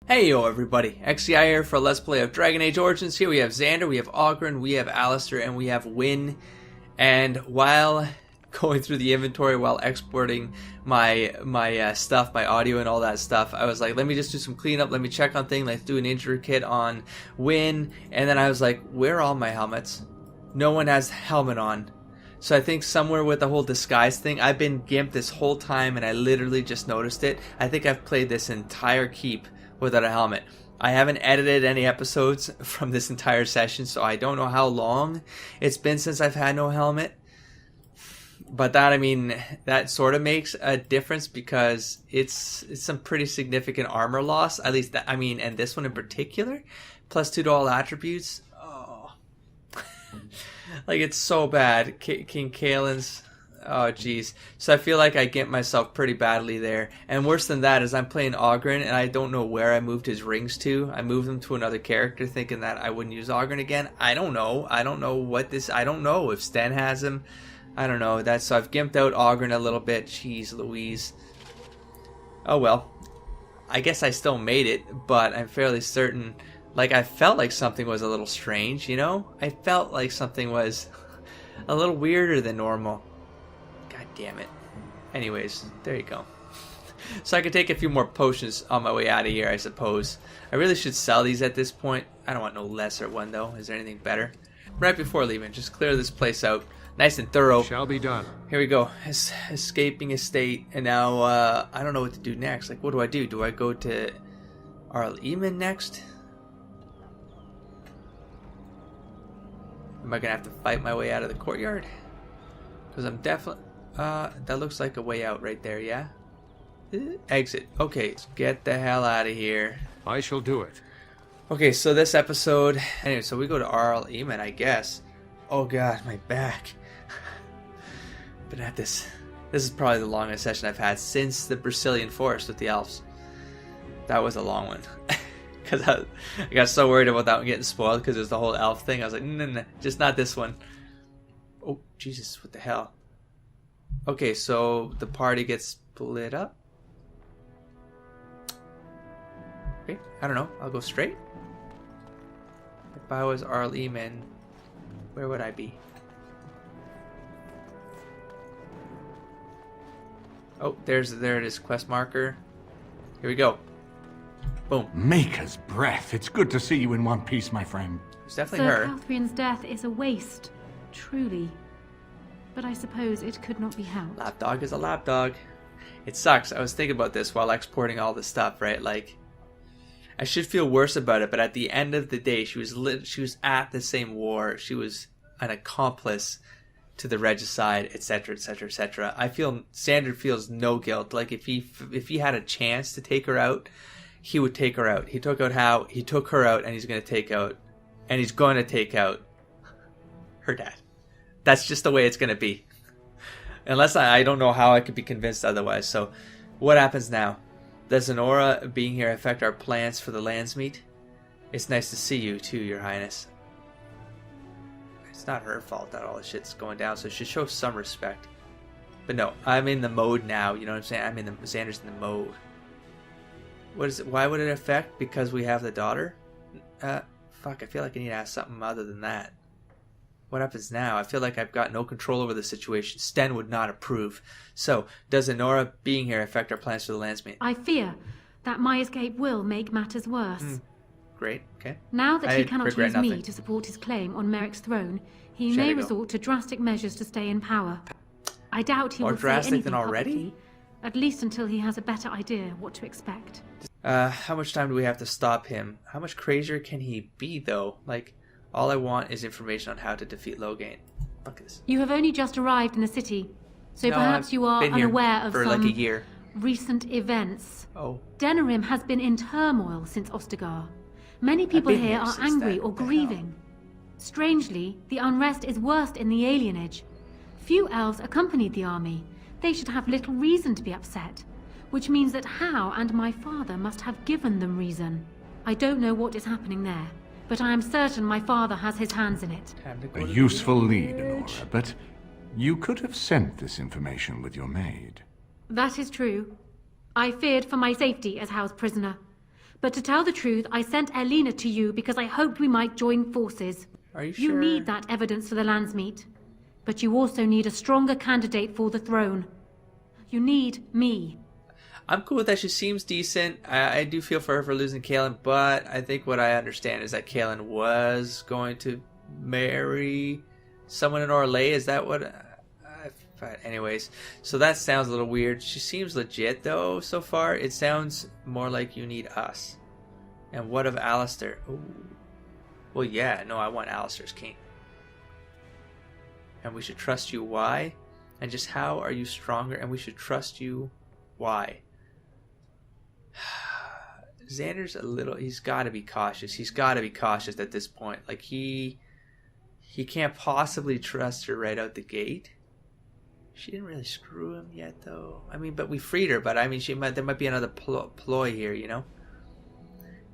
Hey yo everybody, XCI here for a Let's Play of Dragon Age Origins. Here we have Xander, we have Oghren, we have Alistair, and we have Wynn. And while going through the inventory, while exporting my stuff, my audio and all that stuff, I was like, let me just do some cleanup, let me check on things, let's do an injury kit on Wynn. And then I was like, where are all my helmets? No one has helmet on. So I think somewhere with the whole disguise thing, I've been gimped this whole time and I literally just noticed it. I think I've played this entire keep without a helmet. I haven't edited any episodes from this entire session, so I don't know how long it's been since I've had no helmet. But that, I mean, that sort of makes a difference because it's some pretty significant armor loss. At least, that, I mean, and this one in particular, +2 to all attributes. Oh, like it's so bad. King Kaelin's. Oh jeez. So I feel like I get myself pretty badly there. And worse than that is I'm playing Oghren and I don't know where I moved his rings to. I moved them to another character thinking that I wouldn't use Oghren again. I don't know. I don't know what this... I don't know if Sten has him. I don't know. So I've gimped out Oghren a little bit. Jeez Louise. Oh well. I guess I still made it, but I'm fairly certain... Like, I felt like something was a little strange, you know? I felt like something was a little weirder than normal. God damn it. Anyways, there you go. So I could take a few more potions on my way out of here, I suppose. I really should sell these at this point. I don't want no lesser one, though. Is there anything better? Right before leaving, just clear this place out. Nice and thorough. Shall be done. Here we go. Escaping estate. And now, I don't know what to do next. Like, what do I do? Do I go to Arl Eamon next? Am I going to have to fight my way out of the courtyard? Because I'm definitely... that looks like a way out right there, yeah? Exit. Okay, let's get the hell out of here. I shall do it. Okay, so this episode... Anyway, so we go to Arl Eamon, I guess. Oh god, my back. Been at this... This is probably the longest session I've had since the Brazilian Forest with the elves. That was a long one. Because I got so worried about that one getting spoiled because there's the whole elf thing. I was like, no, just not this one. Oh, Jesus, what the hell? Okay, so the party gets split up. Okay, I don't know. I'll go straight. If I was Arl Eamon, where would I be? Oh, there it is, quest marker. Here we go. Boom. Maker's breath. It's good to see you in one piece, my friend. It's definitely Sir her. Catherine's death is a waste, truly. But I suppose it could not be helped. Lapdog is a lapdog. It sucks. I was thinking about this while exporting all this stuff, right? Like, I should feel worse about it, but at the end of the day, she was at the same war. She was an accomplice to the regicide, etc., etc., etc. I feel Xander feels no guilt. Like if he had a chance to take her out, he would take her out. He took out How. He took her out, and he's going to take out her dad. That's just the way it's going to be. Unless I don't know how I could be convinced otherwise. So, what happens now? Does Zenora being here affect our plans for the Landsmeet? It's nice to see you too, Your Highness. It's not her fault that all this shit's going down, so she should show some respect. But no, I'm in the mode now, you know what I'm saying? Xander's in the mode. What is it? Why would it affect? Because we have the daughter? Fuck, I feel like I need to ask something other than that. What happens now? I feel like I've got no control over the situation. Sten would not approve. So, does Zenora being here affect our plans for the Landsmeet? I fear that my escape will make matters worse. Great, okay. Now that he cannot regret use nothing. me to support his claim on Merrick's throne, he may resort to drastic measures to stay in power. I doubt he More will say drastic anything than already? publicly, at least until he has a better idea what to expect. How much time do we have to stop him? How much crazier can he be, though? Like, all I want is information on how to defeat Loghain. Fuck this. You have only just arrived in the city, so No, perhaps I've you are been here unaware of for some like a year. recent events. Oh. Denerim has been in turmoil since Ostagar. Many people been here here are since angry then. or What the grieving. Strangely, the unrest is worst in the alienage. Few elves accompanied the army. They should have little reason to be upset, which means that How and my father must have given them reason. I don't know what is happening there, but I am certain my father has his hands in it. Time to go A to the useful lead, village. Nora, but you could have sent this information with your maid. That is true. I feared for my safety as How's prisoner. But to tell the truth, I sent Elena to you because I hoped we might join forces. Are you You sure? need that evidence for the Landsmeet. But you also need a stronger candidate for the throne. You need me. I'm cool with that. She seems decent. I do feel for her for losing Kaelin, but I think what I understand is that Kaelin was going to marry someone in Orlais. Is that what? Anyways, so that sounds a little weird. She seems legit though so far. It sounds more like you need us. And what of Alistair? Ooh. Well, yeah, no, I want Alistair's king. And we should trust you. Why? And just how are you stronger? And we should trust you. Why? Xander's a little... He's got to be cautious. He's got to be cautious at this point. Like, he can't possibly trust her right out the gate. She didn't really screw him yet, though. I mean, but we freed her. But, I mean, there might be another ploy here, you know?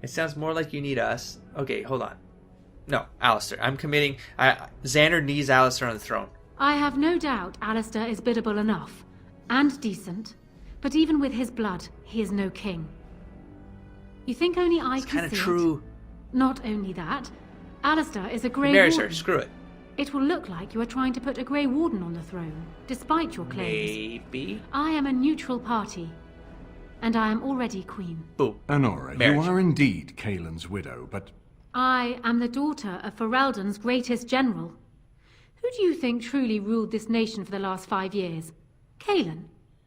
It sounds more like you need us. Okay, hold on. No, Alistair. I'm committing... Xander needs Alistair on the throne. I have no doubt Alistair is biddable enough. And decent. But even with his blood, he is no king. You think only I It's can kind see of true. it? Not only that, Alistair is a Grey Marries Warden. her. Screw it. It will look like you are trying to put a Grey Warden on the throne, despite your claims. Maybe. I am a neutral party, and I am already queen. Boom. Honora, Marriage. you are indeed Kaelin's widow, but I am the daughter of Ferelden's greatest general. Who do you think truly ruled this nation for the last 5 years? Kaelin.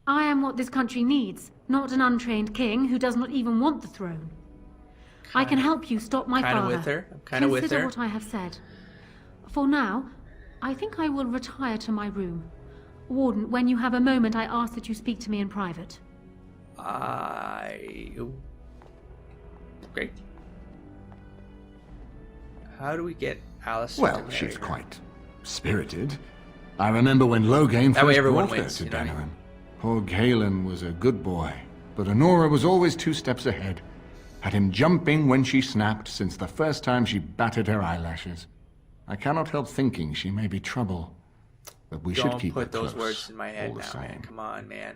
I am what this country needs, not an untrained king who does not even want the throne. I can help you stop my Kinda father. with her. I'm kinda with Consider her. what I have said. For now, I think I will retire to my room. Warden, when you have a moment, I ask that you speak to me in private. Ooh. Great. How do we get Alistair to well, marry she's her? quite spirited. I remember when Loghain That way first everyone brought her wins, to you know what I Denerim. mean? Poor Kaelin was a good boy, but Honora was always 2 steps ahead. Had him jumping when she snapped since the first time she batted her eyelashes. I cannot help thinking she may be trouble, but we should Don't keep her put those close, words in my head all the now, same. man. Come on, man.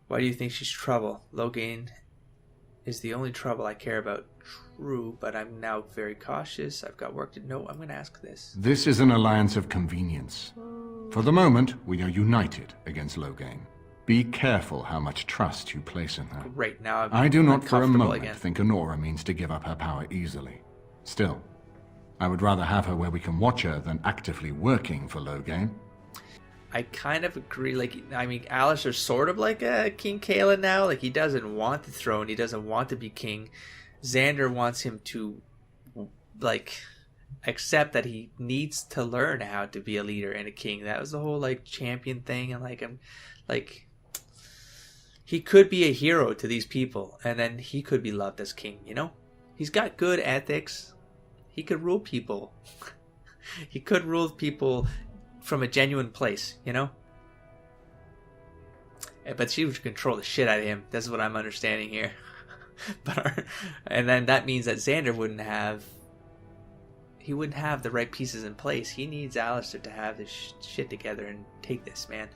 Why do you think she's trouble? Loghain is the only trouble I care about. True, but I'm now very cautious. I've got work to... No, I'm going to ask this. This is an alliance of convenience. For the moment, we are united against Loghain. Be careful how much trust you place in her. Great, now I'm I do not for a uncomfortable moment again. think Honora means to give up her power easily. Still, I would rather have her where we can watch her than actively working for Loghain. I kind of agree. Like, I mean, Alistair's sort of like a King Kaelin now. Like, he doesn't want the throne. He doesn't want to be king. Xander wants him to, like, accept that he needs to learn how to be a leader and a king. That was the whole, like, champion thing. And, like, he could be a hero to these people. And then he could be loved as king, you know? He's got good ethics. He could rule people. He could rule people from a genuine place, you know? But she would control the shit out of him. That's what I'm understanding here. And then that means that Xander wouldn't have the right pieces in place. He needs Alistair to have this shit together and take this, man.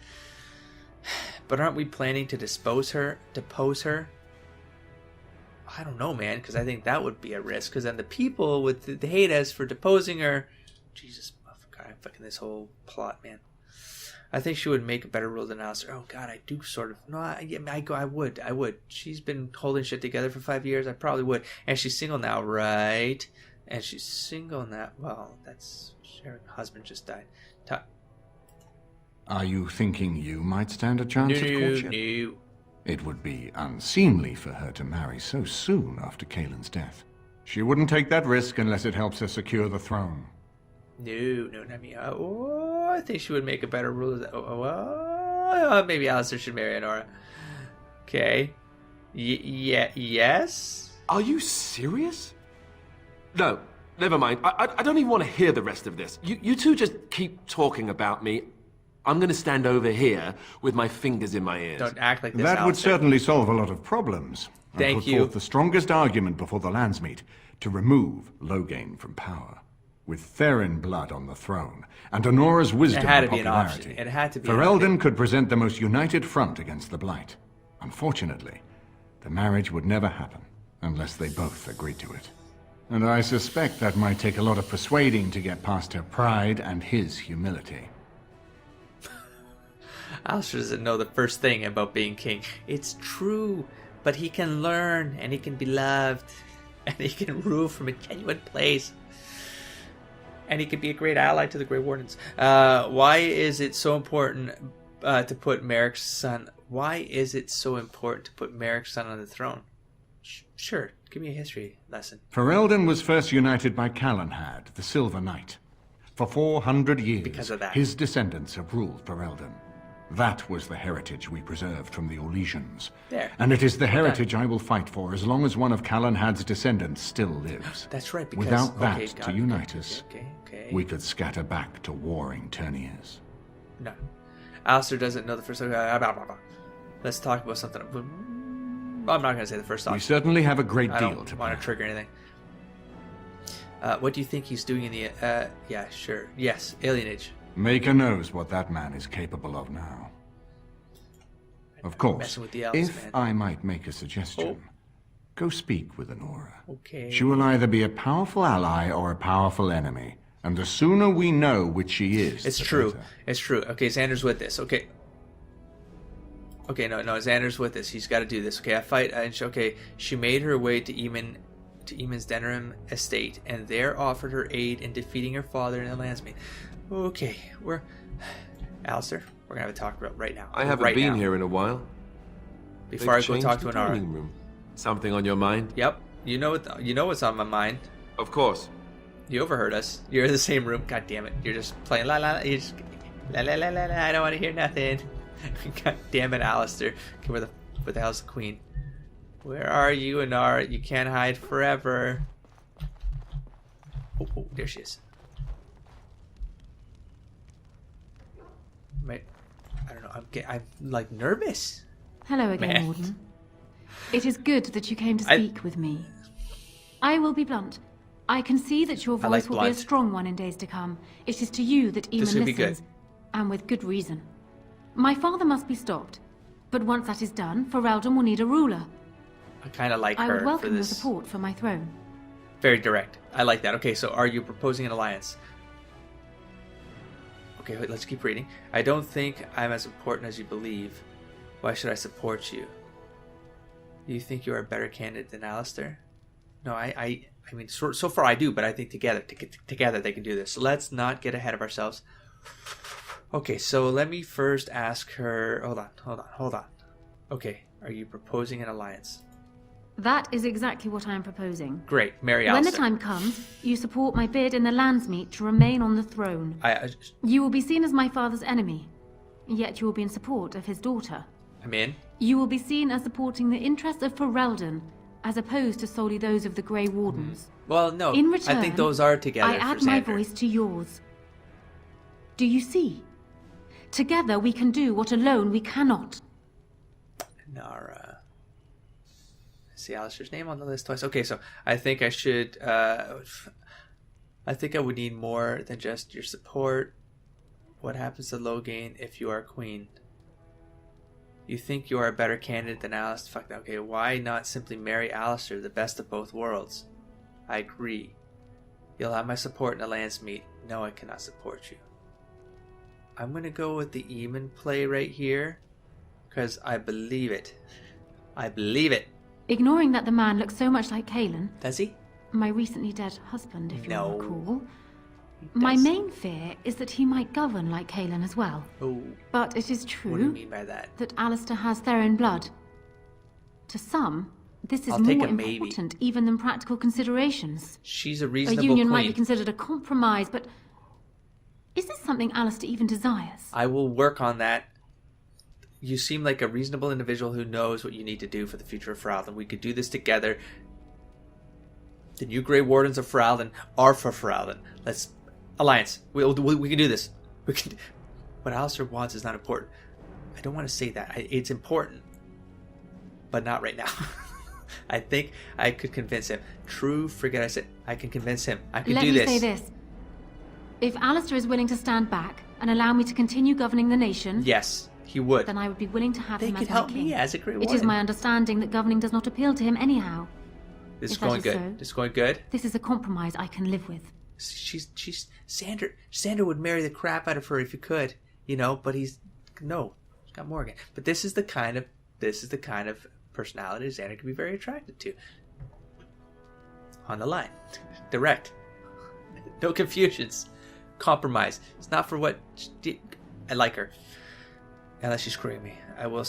But aren't we planning to depose her? I don't know, man, because I think that would be a risk. Because then the people would hate us for deposing her. Jesus, motherfucker, I'm fucking this whole plot, man. I think she would make a better rule than Alistair. Oh God, I do sort of. No, I would. She's been holding shit together for 5 years. I probably would. And she's single now, right? And she's single now. Well, that's her husband just died. Are you thinking you might stand a chance at courtship? No. It would be unseemly for her to marry so soon after Kaelin's death. She wouldn't take that risk unless it helps her secure the throne. No, not me. I think she would make a better rule. Maybe Alistair should marry Honora. Okay. Yes? Are you serious? No, never mind. I don't even want to hear the rest of this. You two just keep talking about me. I'm going to stand over here with my fingers in my ears. Don't act like this, That would Alistair. certainly solve a lot of problems. And Thank put you. forth the strongest argument before the Landsmeet to remove Loghain from power. With Therin blood on the throne, and Honora's wisdom It had and to be an popularity, option. It had to be an Ferelden could present the most united front against the Blight. Unfortunately, the marriage would never happen, unless they both agree to it. And I suspect that might take a lot of persuading to get past her pride and his humility. Alistair doesn't know the first thing about being king. It's true, but he can learn, and he can be loved, and he can rule from a genuine place. And he can be a great ally to the Grey Wardens. Why is it so important to put Merrick's son... Why is it so important to put Merrick's son on the throne? Sure, give me a history lesson. Ferelden was first united by Calenhad, the Silver Knight. For 400 years, Because of that. his descendants have ruled Ferelden. That was the heritage we preserved from the Orlesians. There. And it is the heritage I will fight for as long as one of Calenhad's descendants still lives. That's right, because... Without that okay, to unite us, Okay. we could scatter back to warring Terniers. No. Alistair doesn't know the first... Let's talk about something. I'm not going to say the first We option. certainly have a great I deal don't to want plan. to trigger anything. What do you think he's doing in the... yeah, sure. Yes, alienage. Maker knows what that man is capable of now. Of course, Messing with the elves, if man. I might make a suggestion, Oh. go speak with Honora. Okay. She will either be a powerful ally or a powerful enemy, and the sooner we know which she is, It's the true. better. It's true. Okay, Xander's with this. Okay. Okay, no, Xander's with this. He's got to do this. Okay, I fight. And she made her way to Eamon's Denerim estate, and there offered her aid in defeating her father in the Landsmeet. Okay, Alistair, we're gonna have a talk right now. I haven't right been now. here in a while. Before They've I go talk changed to the Anara. dining room. Something on your mind? Yep. You know what's on my mind. Of course. You overheard us. You're in the same room. God damn it. You're just playing la la. You just la la la la la. I don't want to hear nothing. God damn it, Alistair. Okay, where the hell's the queen? Where are you, Anara? You can't hide forever. Oh, there she is. Wait, I don't know. I'm like nervous. Hello again, Man. Warden. It is good that you came to speak with me. I will be blunt. I can see that your I like voice will be a blunt. strong one in days to come. It is to you that This Eamon will be good. listens, and with good reason. My father must be stopped, but once that is done, Ferelden will need a ruler. I kind of like I her would for welcome your this. support for my throne. Very direct. I like that. Okay, so are you proposing an alliance? Okay, wait, let's keep reading. I don't think I'm as important as you believe. Why should I support you? Do you think you are a better candidate than Alistair? No, I mean, so far I do, but I think together they can do this. So let's not get ahead of ourselves. Okay, so let me first ask her... Hold on. Okay, are you proposing an alliance? That is exactly what I am proposing. Great, marry When the Alistair. time comes, you support my bid in the Landsmeet to remain on the throne. You will be seen as my father's enemy, yet you will be in support of his daughter. I'm in. You will be seen as supporting the interests of Ferelden, as opposed to solely those of the Grey Wardens. Well, no, In return, I think those are together I for add my Xander. voice to yours. Do you see? Together we can do what alone we cannot. Nara. I see Alistair's name on the list twice. Okay, so I think I should... I think I would need more than just your support. What happens to Logain if you are queen? You think you are a better candidate than Alistair? Fuck that. Okay, why not simply marry Alistair, the best of both worlds? I agree. You'll have my support in the Landsmeet. No, I cannot support you. I'm gonna go with the Eamon play right here, because I believe it. I believe it. Ignoring that the man looks so much like Kalen, Does he? my recently dead husband, if No. you recall, He my does. main fear is that he might govern like Kalen as well. Oh, But it is what do you true mean by that? that Alistair has Theron blood. To some, this is I'll take more a maybe. important even than practical considerations. She's a A reasonable union queen. might be considered a compromise, but is this something Alistair even desires? I will work on that. You seem like a reasonable individual who knows what you need to do for the future of Ferelden. We could do this together. The new Grey Wardens of Ferelden are for Ferelden. Let's... Alliance. We can do this. We can... What Alistair wants is not important. I don't want to say that. It's important. But not right now. I think I could convince him. True, forget I said. I can convince him. I can Let do me this. say this. If Alistair is willing to stand back and allow me to continue governing the nation, Yes, he would. then I would be willing to have They him could as my help king. me as a Grey It Warden. is my understanding that governing does not appeal to him anyhow. This is If that going is good. so. This is going good. This is a compromise I can live with. She's Sander would marry the crap out of her if he could, you know, but he's got Morgan. But this is the kind of personality Xander can be very attracted to. On the line. Direct. No confusions. Compromise. It's not for what I like her. Unless she's screwing me. I will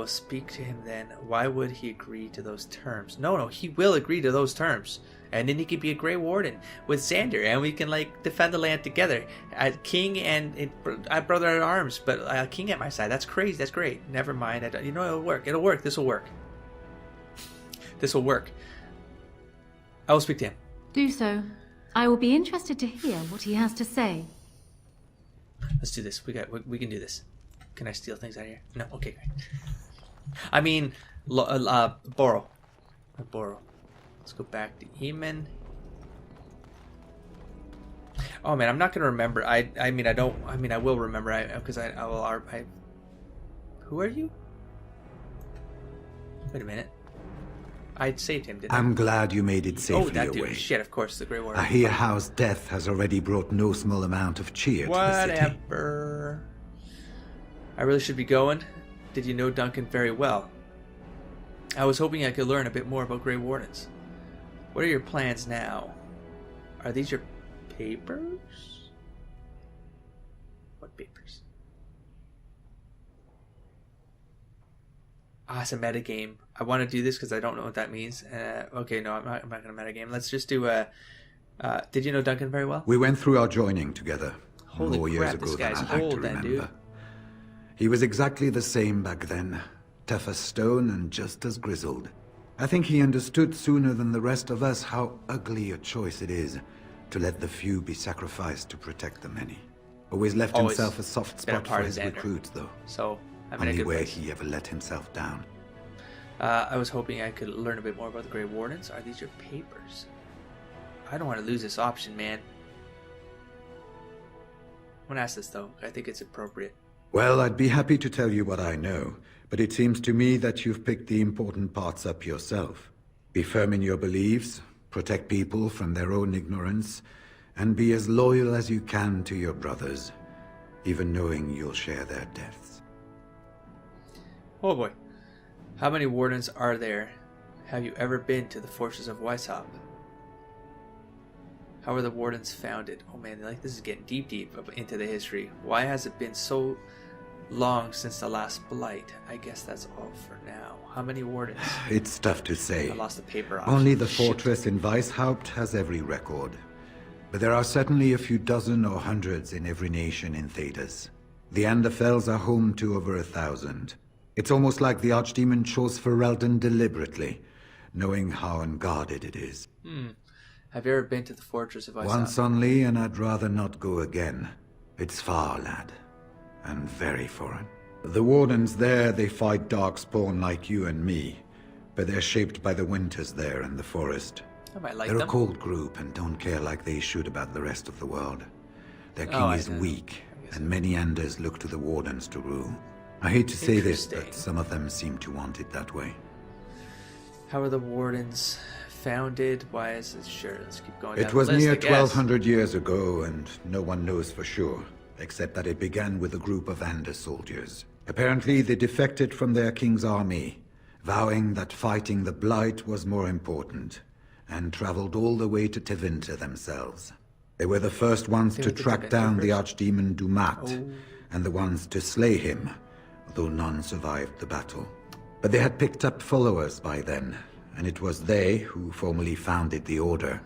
speak to him then. Why would he agree to those terms? No, he will agree to those terms. And then he could be a Grey Warden with Xander, and we can like defend the land together. King and brother at arms, but King at my side. That's crazy. That's great. Never mind. It'll work. It'll work. This will work. This will work. I will speak to him. Do so. I will be interested to hear what he has to say. Let's do this. We can do this. Can I steal things out of here? No. Okay, great. I mean, borrow. Borrow. Let's go back to Eamon. Oh man, I'm not gonna remember. I will remember. Because I will. Who are you? Wait a minute. I saved him, didn't I? I'm glad you made it safely Oh, that dude. away. Shit, of course, the Grey Warden. I hear Howe's death has already brought no small amount of cheer to the city. Whatever. I really should be going. Did you know Duncan very well? I was hoping I could learn a bit more about Grey Wardens. What are your plans now? Are these your papers? What papers? Ah, it's a metagame. I want to do this because I don't know what that means. Okay, no, I'm not going to metagame. Let's just do a... did you know Duncan very well? We went through our joining together Holy more years crap, ago this than guy's I like old to then, remember. dude. He was exactly the same back then. Tough as stone and just as grizzled. I think he understood sooner than the rest of us how ugly a choice it is to let the few be sacrificed to protect the many. Always left Always himself a soft been a spot part for of his Xander. recruits, though. So, I'm in a Only good where place. he ever let himself down. I was hoping I could learn a bit more about the Grey Wardens. Are these your papers? I don't want to lose this option, man. I'm gonna ask this though. I think it's appropriate. Well, I'd be happy to tell you what I know, but it seems to me that you've picked the important parts up yourself. Be firm in your beliefs, protect people from their own ignorance, and be as loyal as you can to your brothers, even knowing you'll share their deaths. Oh boy. How many wardens are there? Have you ever been to the fortress of Weishaupt? How were the wardens founded? Oh man, like this is getting deep into the history. Why has it been so long since the last blight? I guess that's all for now. How many wardens? It's tough to say. I lost the paper option. Only the Shit. fortress in Weishaupt has every record. But there are certainly a few dozen or hundreds in every nation in Thedas. The Anderfells are home to over 1,000. It's almost like the Archdemon chose Ferelden deliberately, knowing how unguarded it is. Have you ever been to the fortress of Weishaupt? Once only, and I'd rather not go again. It's far, lad. And very foreign. The wardens there, they fight darkspawn like you and me. But they're shaped by the winters there in the forest. I might like They're them. a cold group and don't care like they should about the rest of the world. Their king Oh, I is know. weak, I guess and many Anders look to the wardens to rule. I hate to say this, Interesting. but some of them seem to want it that way. How are the wardens founded? Why is it? Sure, let's keep going down It the was list, near I guess. 1200 years ago, and no one knows for sure, except that it began with a group of Anders soldiers. Apparently, they defected from their king's army, vowing that fighting the Blight was more important, and traveled all the way to Tevinter themselves. They were the first ones They to went to track Tevinter down the first? Archdemon Dumat, Oh. and the ones to slay him, though none survived the battle. But they had picked up followers by then, and it was they who formally founded the Order,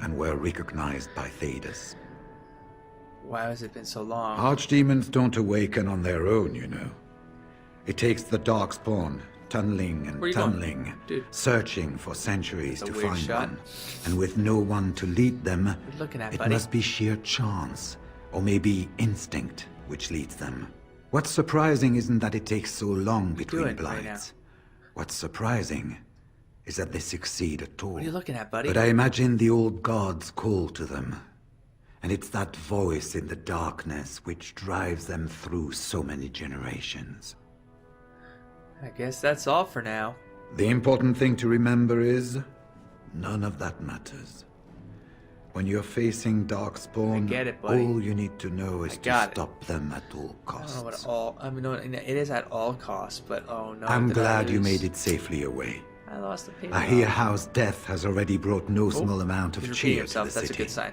and were recognized by Thedas. Why has it been so long? Archdemons don't awaken on their own, you know. It takes the Darkspawn, tunneling Where and you going? tunneling, Dude. searching for centuries That's a to weird find shot. one. And with no one to lead them, What are you looking at, it buddy? must be sheer chance, or maybe instinct, which leads them. What's surprising isn't that it takes so long between doing right blights. What's surprising is that they succeed at all. What are you looking at, buddy? But I imagine the old gods call to them. And it's that voice in the darkness which drives them through so many generations. I guess that's all for now. The important thing to remember is, none of that matters. When you're facing Darkspawn, I get it, buddy. all you need to know is to stop them at all I costs. don't know what all. I mean, no, it is at all costs, but oh no. I'm did I glad you lose? made it safely away. I lost the paper. I hear House Death has already brought no small amount of He's repeating cheer himself. to the That's city. a good sign.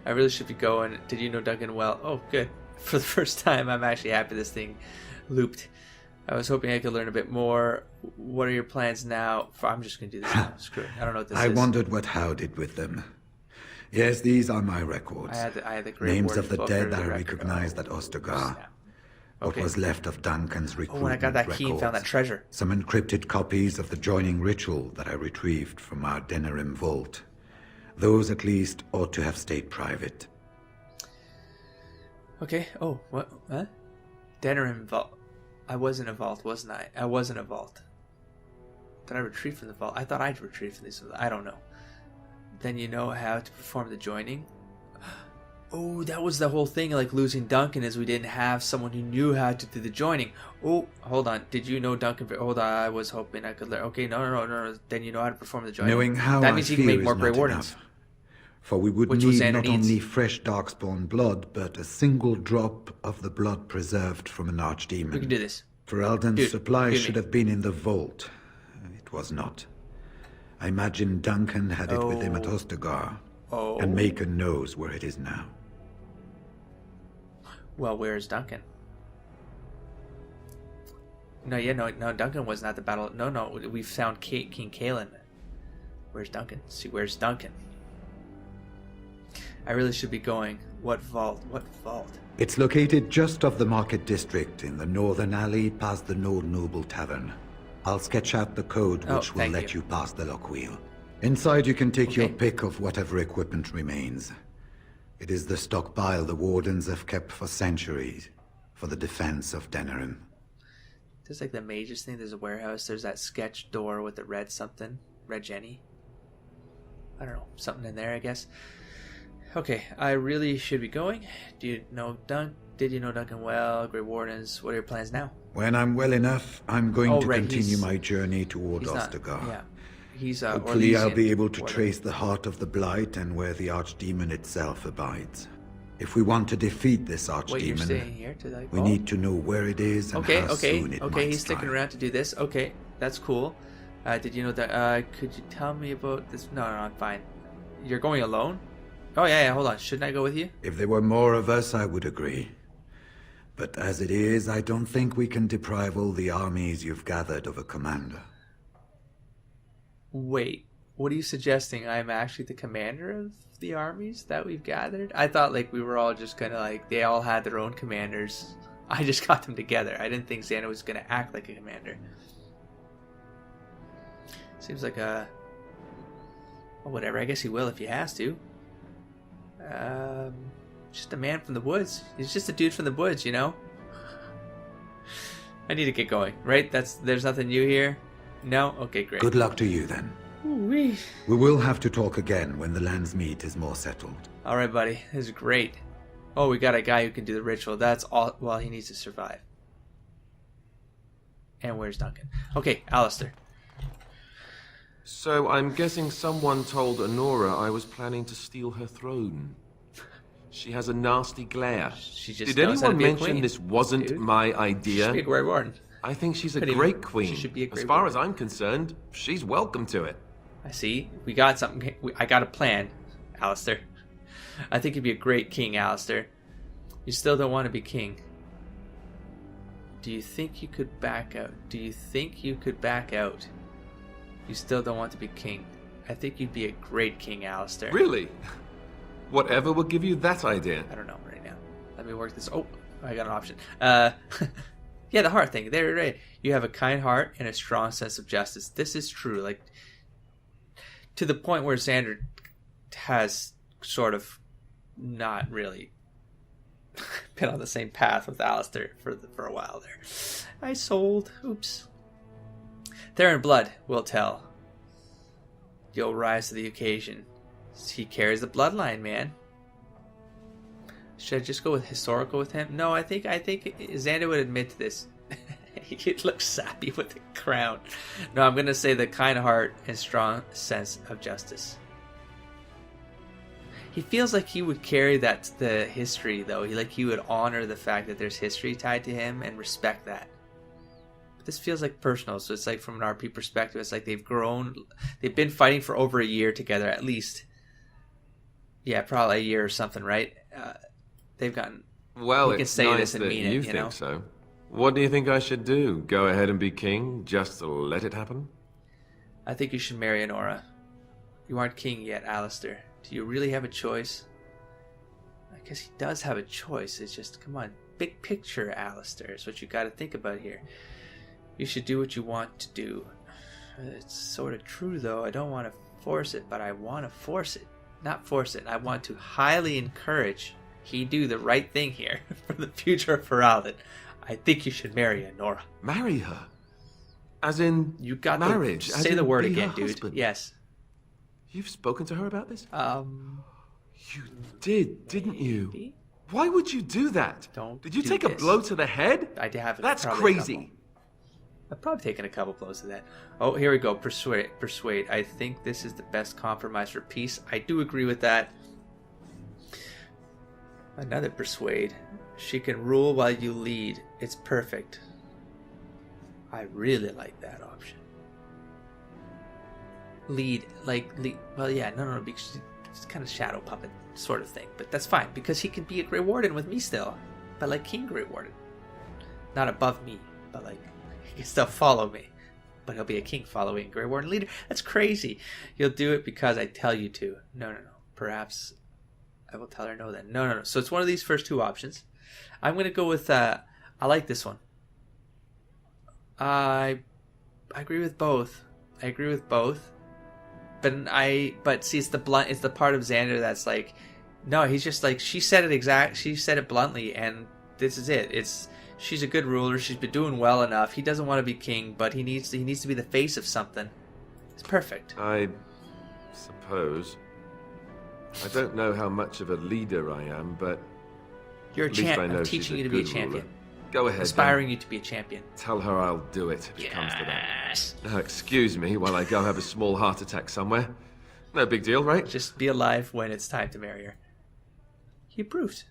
I really should be going. Did you know Duncan well? Oh, good. For the first time, I'm actually happy this thing looped. I was hoping I could learn a bit more. What are your plans now? I'm just going to do this now. Screw it. I don't know what this I is. wondered what Howe did with them. Yes, these are my records. I had the Grey Names Warden of the book dead or the I record. recognized at Oh, Ostergar. snap. What Okay. was left of Duncan's Oh, recruitment when I got that key and records. found that treasure. Some encrypted copies of the joining ritual that I retrieved from our Denerim vault. Those, at least, ought to have stayed private. Okay. Oh, what? Huh? Denerim vault. I was in a vault, wasn't I? I was in a vault. Did I retrieve from the vault? I thought I'd retrieved from this. I don't know. Then you know how to perform the joining? Oh, that was the whole thing, like losing Duncan, is we didn't have someone who knew how to do the joining. Oh, hold on. Did you know Duncan? Hold on, I was hoping I could learn. Okay, no. Then you know how to perform the joining. Knowing how that I means you fear can make is more Grey not Wardens. enough. For we would Which was need not Xander needs. only fresh Darkspawn blood, but a single drop of the blood preserved from an archdemon. We can do this. Ferelden's Dude, supply give me. should have been in the vault. It was not. I imagine Duncan had it with him at Ostergar. Oh. And Maker knows where it is now. Well, where's Duncan? No, Duncan wasn't at the battle. No, we found King Kalen. Where's Duncan? See, where's Duncan? I really should be going. What vault? It's located just off the market district in the northern alley past the Nord Noble Tavern. I'll sketch out the code which will thank let you. you pass the lock wheel. Inside you can take your Okay. pick of whatever equipment remains. It is the stockpile the Wardens have kept for centuries for the defense of Denerim. There's like the mages thing. There's a warehouse. There's that sketch door with the red something. Red Jenny. I don't know. Something in there, I guess. Okay, I really should be going. Did you know Duncan well? Grey Wardens. What are your plans now? When I'm well enough, I'm going Oh, to right, continue he's- my journey toward He's not. Ostergar. Yeah. He's Hopefully I'll be Orlesian able to Warden. trace the heart of the Blight and where the Archdemon itself abides. If we want to defeat this Wait, you're staying Archdemon, here to like. we need to know where it is and Okay, how soon it might he's sticking strike. around to do this. Okay, that's cool. Did you know that? Could you tell me about this? No, I'm fine. You're going alone? Oh yeah. Hold on. Shouldn't I go with you? If there were more of us, I would agree. But as it is, I don't think we can deprive all the armies you've gathered of a commander. Wait, what are you suggesting? I'm actually the commander of the armies that we've gathered? I thought like we were all just gonna like they all had their own commanders. I just got them together. I didn't think Xander was gonna act like a commander. Seems like a well, whatever. I guess he will if he has to. Just a man from the woods. He's just a dude from the woods, you know. I need to get going, right? There's nothing new here. No? Okay, great. Good luck to you, then. Ooh-wee. We will have to talk again when the land's meat is more settled. All right, buddy. This is great. Oh, we got a guy who can do the ritual. That's all. Well, he needs to survive. And where's Duncan? Okay, Alistair. So I'm guessing someone told Honora I was planning to steal her throne. She has a nasty glare. She just Did knows how to anyone be a mention queen, this wasn't dude. my She should idea? be a Grey Warden. I think she's a Couldn't great even- queen. she should be a As Grey far Warden. as I'm concerned, she's welcome to it. I see. We got something. I got a plan, Alistair. I think you'd be a great king, Alistair. You still don't want to be king. Do you think you could back out? You still don't want to be king. I think you'd be a great king, Alistair. Really? Whatever will give you that idea? I don't know right now. Let me work this. Oh, I got an option. Yeah, the heart thing. There, right. You have a kind heart and a strong sense of justice. This is true. Like, to the point where Xander has sort of not really been on the same path with Alistair for a while there. I sold. Oops. Theron Blood will tell. You'll rise to the occasion. He carries the bloodline, man. Should I just go with historical with him? No, I think Xander would admit to this. He looks sappy with the crown. No, I'm going to say the kind heart and strong sense of justice. He feels like he would carry that to the history, though. He would honor the fact that there's history tied to him and respect that. But this feels like personal, so it's like from an RP perspective, it's like they've grown. They've been fighting for over a year together, at least. Yeah, probably a year or something, right? They've gotten. Well, can it's say nice this and that mean it, you you think know? so. What do you think I should do? Go ahead and be king? Just let it happen? I think you should marry Honora. You aren't king yet, Alistair. Do you really have a choice? I guess he does have a choice. It's just, come on, big picture, Alistair, is what you got to think about here. You should do what you want to do. It's sort of true, though. I don't want to force it, but I want to force it. Not force it. I want to highly encourage he do the right thing here for the future of Ferelden. I think you should marry Honora. Marry her? As in You got marriage? to as say in the word be her again, dude. husband? Yes. You've spoken to her about this? You didn't you? Maybe? Why would you do that? Don't Did you do take a this. blow to the head? I have. That's probably a crazy. couple. I've probably taken a couple blows to that. Oh, here we go. Persuade. I think this is the best compromise for peace. I do agree with that. Another persuade. She can rule while you lead. It's perfect. I really like that option. Lead. Well, yeah, no, because it's kind of shadow puppet sort of thing. But that's fine, because he can be a Grey Warden with me still. But like King Grey Warden. Not above me, but like, he can still follow me. But he'll be a king following Grey Warden leader. That's crazy. You'll do it because I tell you to. No. Perhaps I will tell her no then. No. So it's one of these first two options. I'm going to go with, I like this one. I agree with both. But see, it's the part of Xander that's like, no, he's just like, she said it bluntly, and this is it. She's a good ruler, she's been doing well enough. He doesn't want to be king, but he needs to be the face of something. It's perfect. I suppose. I don't know how much of a leader I am, but You're a at least I champion. know I'm she's teaching a you to be a good champion. ruler. Go ahead. Inspiring then. you to be a champion. Tell her I'll do it if it comes to that. Yes. Now, excuse me while I go have a small heart attack somewhere. No big deal, right? Just be alive when it's time to marry her. He approved.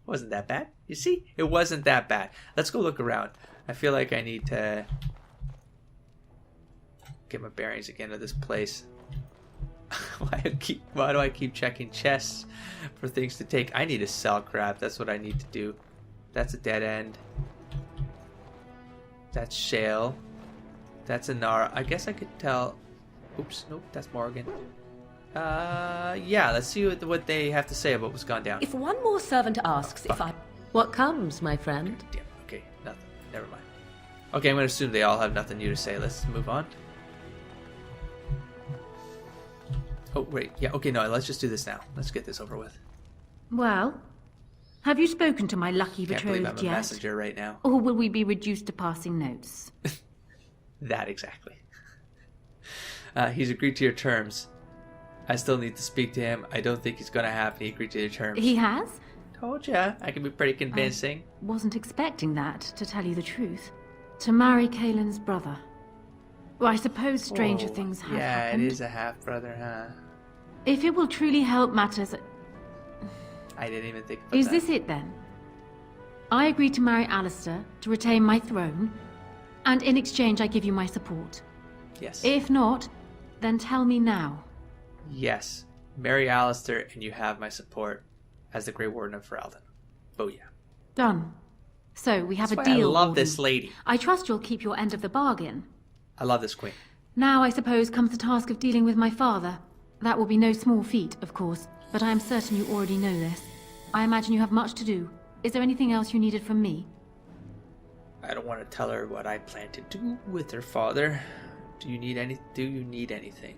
Wasn't that bad. You see? It wasn't that bad. Let's go look around. I feel like I need to get my bearings again of this place. Why do I keep checking chests for things to take? I need to sell crap. That's what I need to do. That's a dead end. That's Shale. That's Inara. I guess I could tell. Oops, nope, that's Morgan. Yeah, let's see what they have to say about what's gone down. If one more servant asks if I... What comes, my friend? Damn, okay, nothing. Never mind. Okay, I'm going to assume they all have nothing new to say. Let's move on. Oh, wait. Yeah, okay, no, let's just do this now. Let's get this over with. Well, have you spoken to my lucky Can't believe I'm betrothed a yet? messenger right now. Or will we be reduced to passing notes? That exactly. He's agreed to your terms. I still need to speak to him. I don't think he's going to happen. He agreed to your terms. He has? Told ya. I can be pretty convincing. Wasn't expecting that, to tell you the truth. To marry Kaelin's brother. Well, I suppose stranger things have happened. Yeah, it is a half-brother, huh? If it will truly help matters... I didn't even think about Is that. this it, then? I agree to marry Alistair, to retain my throne, and in exchange I give you my support. Yes. If not, then tell me now. Yes. Marry Alistair and you have my support as the Grey Warden of Ferelden. Booyah. Done. So, we have That's a why deal, I love Warden. this lady. I trust you'll keep your end of the bargain. I love this queen. Now, I suppose, comes the task of dealing with my father. That will be no small feat, of course, but I am certain you already know this. I imagine you have much to do. Is there anything else you needed from me? I don't want to tell her what I plan to do with her father. Do you need anything? Do you need anything?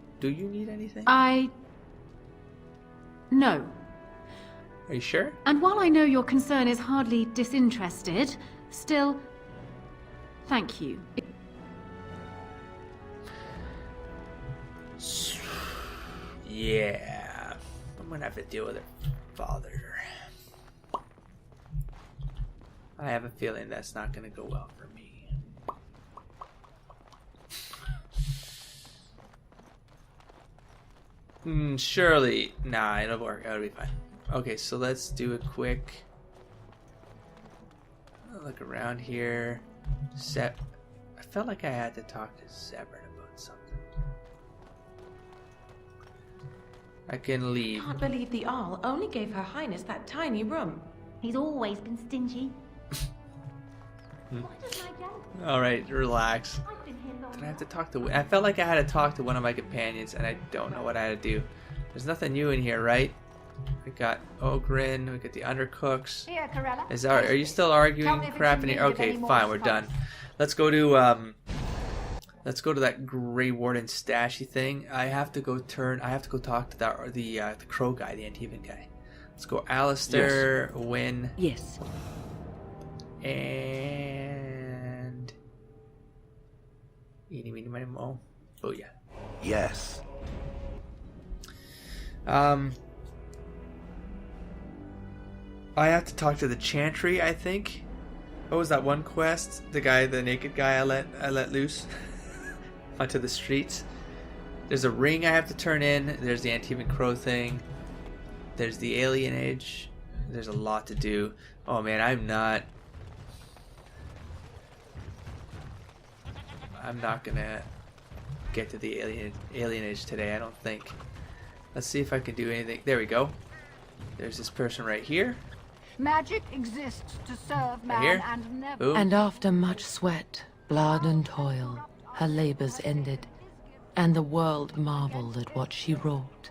No. Are you sure? And while I know your concern is hardly disinterested, still, thank you. Yeah. I'm gonna have to deal with her father. I have a feeling that's not gonna go well for me. Surely. Nah, it'll work. It'll be fine. Okay, so let's do a quick look around here. I felt like I had to talk to Zebra about something. I can leave. Can't believe the Arl only gave Her Highness that tiny room. He's always been stingy. Why does my dad? All right, relax. I've been here long Did I have to talk to? I felt like I had to talk to one of my companions, and I don't know what I had to do. There's nothing new in here, right? We got Ogren. We got the Undercooks. Here, Corella. Are you still arguing Tell me if crap it's in in here? need of Okay, any more fine. We're spice. done. Let's go to that Grey Warden stashy thing. I have to go talk to the crow guy, the Antivan guy. Let's go, Alistair, Win, Yes. and eeny, meeny, miny, moe. Oh yeah. Yes. I have to talk to the Chantry, I think. What was that one quest? The naked guy I let loose onto the streets. There's a ring I have to turn in. There's the Antivan Crow thing. There's the alienage. There's a lot to do. Oh man, I'm not gonna get to the alienage today, I don't think. Let's see if I can do anything. There we go. There's this person right here. Magic exists to serve man here? and never. Boom. And after much sweat, blood and toil, her labors ended, and the world marveled at what she wrought.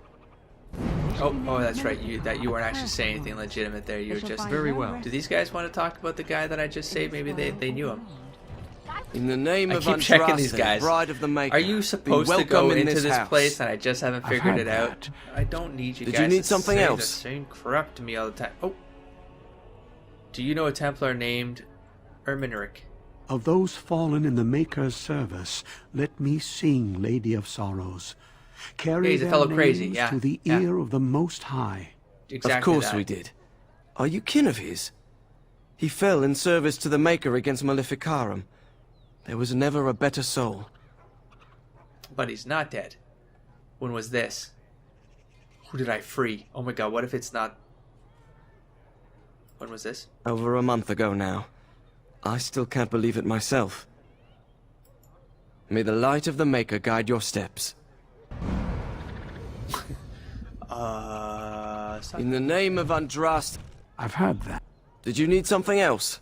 Oh, that's right. You weren't actually saying anything legitimate there. You were just Very well. Do these guys want to talk about the guy that I just saved? Maybe they knew him. In the name I of keep checking these Andraste, guys. Bride of the Maker, Are you supposed be to go welcome in into this house. place and I just haven't I've figured had it out? that. I don't need you Did guys you need to something say else? the same crap to me all the time. Oh. Do you know a Templar named Erminric? Of those fallen in the Maker's service, let me sing, Lady of Sorrows. Carry Yeah, he's a their fellow names crazy, yeah, to the yeah. ear of the Most High. Exactly Of course that. we did. Are you kin of his? He fell in service to the Maker against Maleficarum. There was never a better soul. But he's not dead. When was this? Who did I free? Oh my god, what if it's not... When was this? Over a month ago now. I still can't believe it myself. May the light of the Maker guide your steps. In the name of Andraste, I've heard that. did you need something else?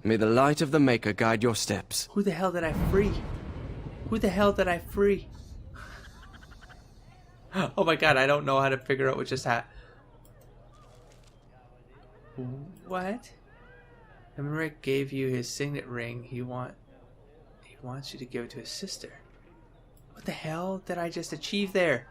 May the light of the Maker guide your steps. Who the hell did I free? Who the hell did I free? Oh my god, I don't know how to figure out what just happened. What? Emmerich gave you his signet ring. He wants you to give it to his sister. What the hell did I just achieve there?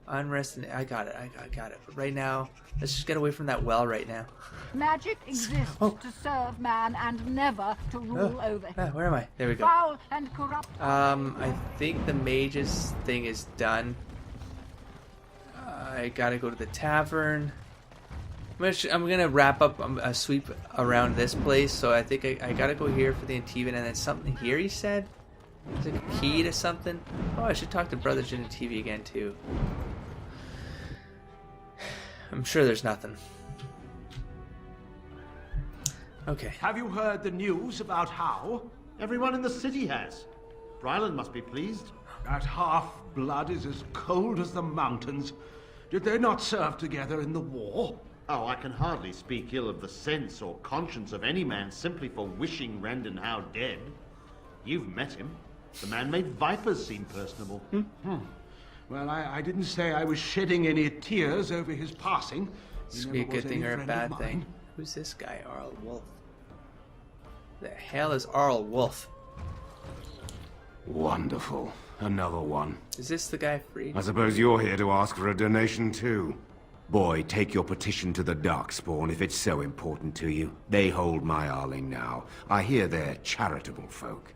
Unrest and I got it. I got it. But right now, let's just get away from that well right now. Magic exists to serve man and never to rule over him. Where am I? There we go. Foul and corrupt. I think the mage's thing is done. I gotta go to the tavern. I'm gonna wrap up a sweep around this place, so I think I gotta go here for the Antivan, and then something here he said? Is it a key to something? Oh, I should talk to Brother Genitivi again too. I'm sure there's nothing. Okay. Have you heard the news about How? Everyone in the city has. Ryland must be pleased. That half-blood is as cold as the mountains. Did they not serve together in the war? Oh, I can hardly speak ill of the sense or conscience of any man simply for wishing Randon Howe dead. You've met him. The man made vipers seem personable. Well, I didn't say I was shedding any tears over his passing. He This could be a never good was thing any or a friend of bad mine. thing. Who's this guy, Arl Wolf? The hell is Arl Wolf? Wonderful. Another one. Is this the guy free? I suppose you're here to ask for a donation too. Boy, take your petition to the Darkspawn if it's so important to you. They hold my Arling now. I hear they're charitable folk.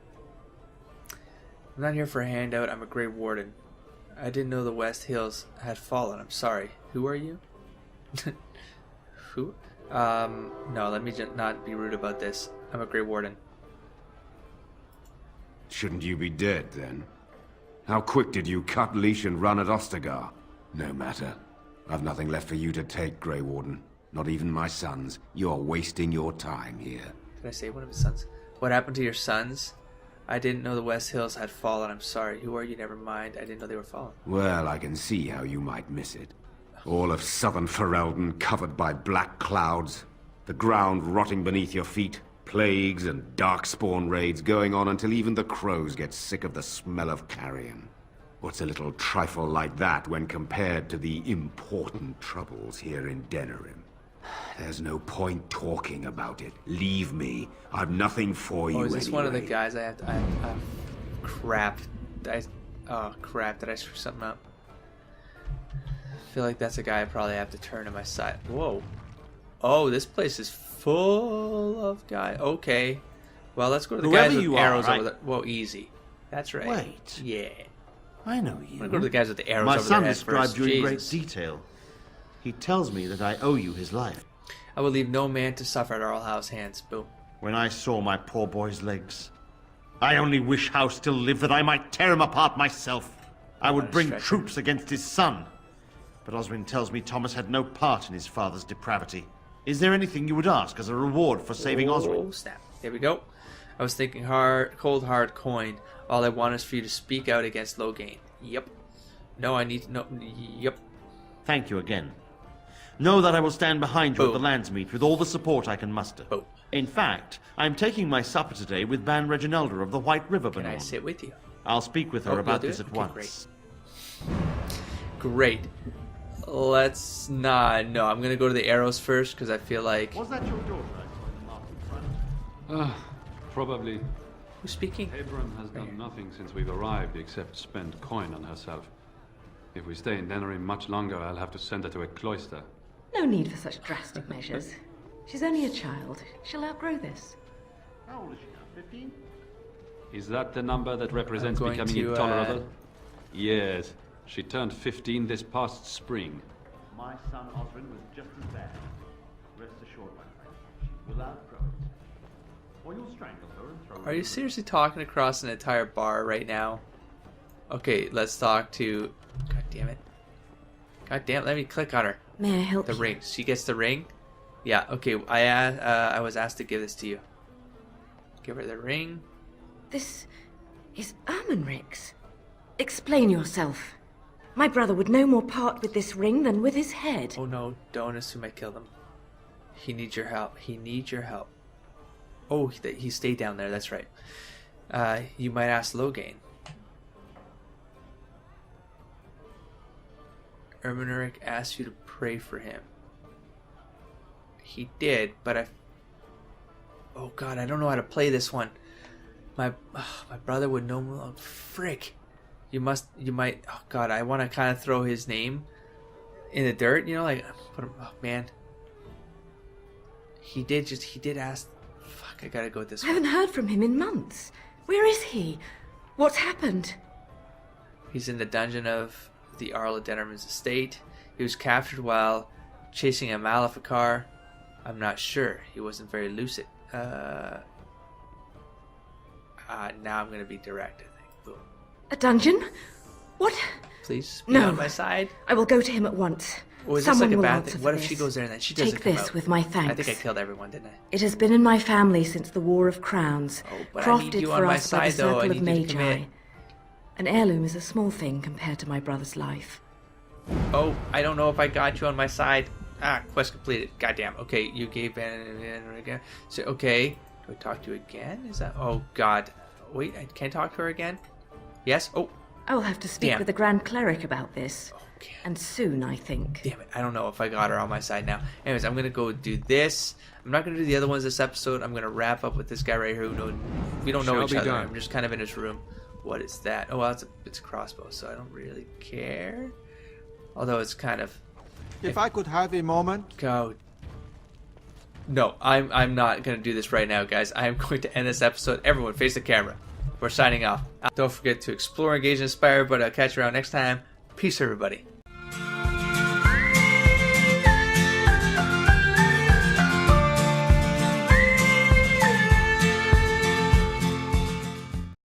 I'm not here for a handout. I'm a Grey Warden. I didn't know the West Hills had fallen. I'm sorry. Who are you? Who? No, let me just not be rude about this. I'm a Grey Warden. Shouldn't you be dead then? How quick did you cut leash and run at Ostagar? No matter. I've nothing left for you to take, Grey Warden. Not even my sons. You're wasting your time here. Did I say one of his sons? What happened to your sons? I didn't know the West Hills had fallen. I'm sorry. Who are you? Never mind. I didn't know they were fallen. Well, I can see how you might miss it. All of southern Ferelden covered by black clouds. The ground rotting beneath your feet. Plagues and darkspawn raids going on until even the crows get sick of the smell of carrion. What's a little trifle like that when compared to the important troubles here in Denerim? There's no point talking about it. Leave me. I've nothing for you Oh, is this one of the anyway. guys I have to... crap. Oh, crap. Did I screw something up? I feel like that's a guy I probably have to turn to my side. Whoa. Oh, this place is full of guys. Okay. Well, let's go to the guys with arrows over there. Whoa, easy. That's right. Wait. Yeah. I know you. I'm gonna go to the guys with the arrows My over son their head described first. you in great Jesus. detail. He tells me that I owe you his life. I will leave no man to suffer at Earl Howe's hands. Boom. When I saw my poor boy's legs, I only wish Howe still lived that I might tear him apart myself. I would bring troops against his son. But Oswin tells me Thomas had no part in his father's depravity. Is there anything you would ask as a reward for saving Oswin? Oh, snap. There we go. I was thinking cold hard coin. All I want is for you to speak out against Loghain. Yep. No, I need to know. Yep. Thank you again. Know that I will stand behind you Boom. at the Landsmeet with all the support I can muster. Boom. In fact, I'm taking my supper today with Ban Reginalda of the White River Can I Banon. sit with you? I'll speak with her Oh, about you'll do this it? at Okay, once. Great. Let's not. No, I'm gonna go to the arrows first because I feel like. Was that your daughter I saw in the market front? Probably. Who's speaking? Abram has done nothing since we've arrived except spend coin on herself. If we stay in Denerim much longer, I'll have to send her to a cloister. No need for such drastic measures. She's only a child. She'll outgrow this. How old is she now? 15? Is that the number that represents I'm going becoming to, intolerable? Yes. She turned 15 this past spring. My son Oswin was just as bad. Rest assured, my friend, she will outgrow it. Or you'll strangle her and throw her Are in you the seriously talking across an entire bar right now? Okay, let's talk to. God damn it. God damn it, let me click on her. May I help The you? ring. She gets the ring? Yeah, okay. I was asked to give this to you. Give her the ring. This is Ermenric's. Explain yourself. My brother would no more part with this ring than with his head. Oh no, don't assume I killed him. He needs your help. He needs your help. Oh, he stayed down there, that's right. You might ask Loghain. Ermenric asked you to pray for him. He did, but oh god, I don't know how to play this one. My brother would know more. Oh, frick. You might, oh god, I want to kind of throw his name in the dirt, you know, like, put him, oh man. He did ask, fuck, I gotta go with this I one. haven't heard from him in months. Where is he? What's happened? He's in the dungeon of the Arl of Denerman's estate. He was captured while chasing a Maleficar. I'm not sure. He wasn't very lucid. Now I'm gonna be direct, I think. Boom. A dungeon? What? Please be No. on my side. I will go to him at once. Or is Someone this like a will bad answer thing? for What if this. she goes there and then she doesn't Take come this out? with my thanks. I think I killed everyone, didn't I? It has been in my family since the War of Crowns, but I need crafted you on for my us by the side, though. I Circle of need you to Magi. commit. An heirloom is a small thing compared to my brother's life. Oh, I don't know if I got you on my side. Ah, quest completed. Goddamn. Okay, you gave Van again. So, okay. Do I talk to you again? Is that... Oh, God. Wait, I can't talk to her again? Yes? Oh. I will have to speak Damn. with the Grand Cleric about this. Okay. And soon, I think. Damn it. I don't know if I got her on my side now. Anyways, I'm going to go do this. I'm not going to do the other ones this episode. I'm going to wrap up with this guy right here who we don't know Shall each be other. done. I'm just kind of in his room. What is that? Oh, well, it's a crossbow, so I don't really care. Although it's kind of... If I could have a moment. Go. No, I'm not going to do this right now, guys. I am going to end this episode. Everyone, face the camera. We're signing off. Don't forget to explore, engage, and inspire, but I'll catch you around next time. Peace, everybody.